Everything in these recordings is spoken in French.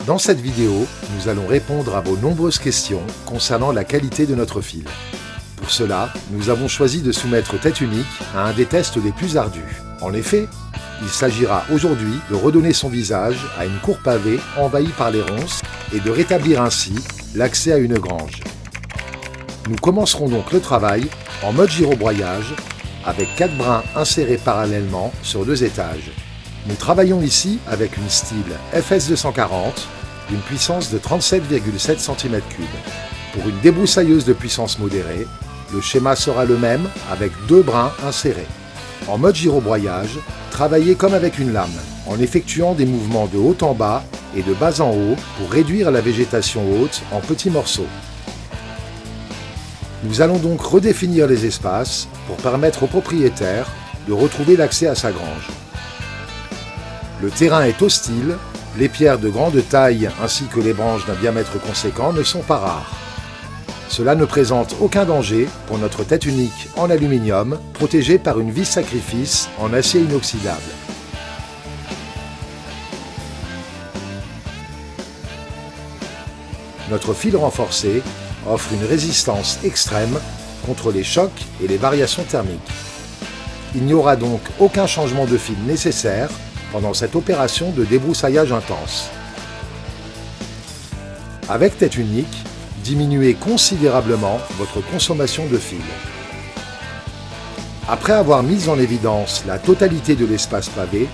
Dans cette vidéo, nous allons répondre à vos nombreuses questions concernant la qualité de notre fil. Pour cela, nous avons choisi de soumettre Tête Unique à un des tests les plus ardus. En effet, il s'agira aujourd'hui de redonner son visage à une cour pavée envahie par les ronces et de rétablir ainsi l'accès à une grange. Nous commencerons donc le travail en mode girobroyage avec 4 brins insérés parallèlement sur 2 étages. Nous travaillons ici avec une style FS240 d'une puissance de 37,7 cm3. Pour une débroussailleuse de puissance modérée, le schéma sera le même avec 2 brins insérés. En mode girobroyage, travaillez comme avec une lame, en effectuant des mouvements de haut en bas et de bas en haut pour réduire la végétation haute en petits morceaux. Nous allons donc redéfinir les espaces pour permettre au propriétaire de retrouver l'accès à sa grange. Le terrain est hostile, les pierres de grande taille ainsi que les branches d'un diamètre conséquent ne sont pas rares. Cela ne présente aucun danger pour notre tête unique en aluminium, protégée par une vis sacrifice en acier inoxydable. Notre fil renforcé offre une résistance extrême contre les chocs et les variations thermiques. Il n'y aura donc aucun changement de fil nécessaire pendant cette opération de débroussaillage intense. Avec Tête Unique, diminuez considérablement votre consommation de fil. Après avoir mis en évidence la totalité de l'espace pavé,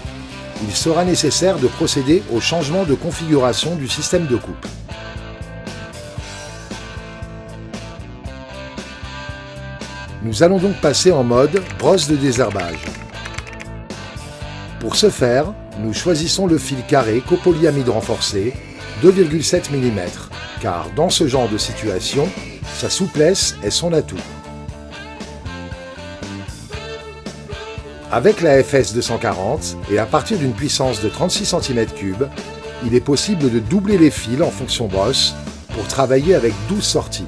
il sera nécessaire de procéder au changement de configuration du système de coupe. Nous allons donc passer en mode brosse de désherbage. Pour ce faire, nous choisissons le fil carré copolyamide renforcé 2,7 mm, car dans ce genre de situation, sa souplesse est son atout. Avec la FS240 et à partir d'une puissance de 36 cm3, il est possible de doubler les fils en fonction brosse pour travailler avec 12 sorties.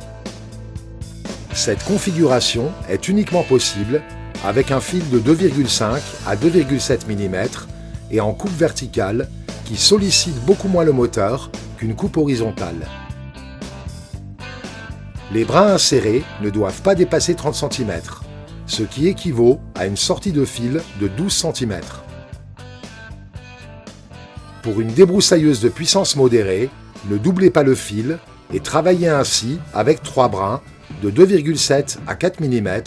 Cette configuration est uniquement possible avec un fil de 2,5 à 2,7 mm et en coupe verticale qui sollicite beaucoup moins le moteur qu'une coupe horizontale. Les brins insérés ne doivent pas dépasser 30 cm, ce qui équivaut à une sortie de fil de 12 cm. Pour une débroussailleuse de puissance modérée, ne doublez pas le fil et travaillez ainsi avec 3 brins de 2,7 à 4 mm,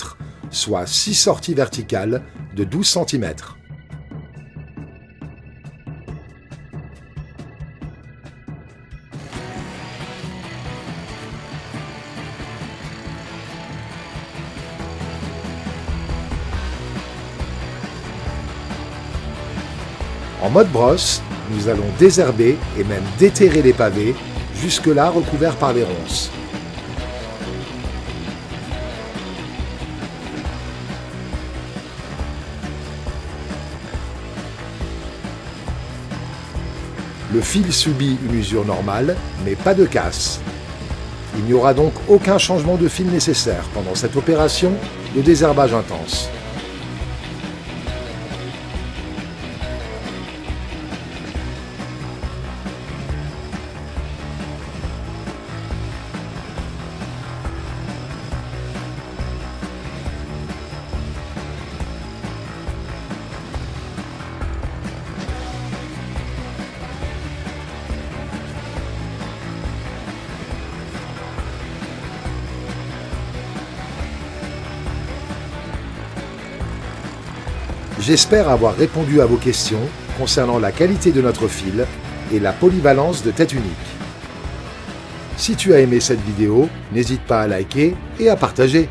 soit 6 sorties verticales de 12 cm. En mode brosse, nous allons désherber et même déterrer les pavés, jusque-là recouverts par les ronces. Le fil subit une usure normale, mais pas de casse. Il n'y aura donc aucun changement de fil nécessaire pendant cette opération de désherbage intense. J'espère avoir répondu à vos questions concernant la qualité de notre fil et la polyvalence de Tête Unique. Si tu as aimé cette vidéo, n'hésite pas à liker et à partager.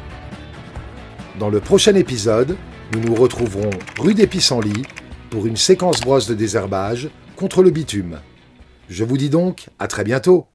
Dans le prochain épisode, nous nous retrouverons rue des Pissenlits pour une séquence brosse de désherbage contre le bitume. Je vous dis donc à très bientôt.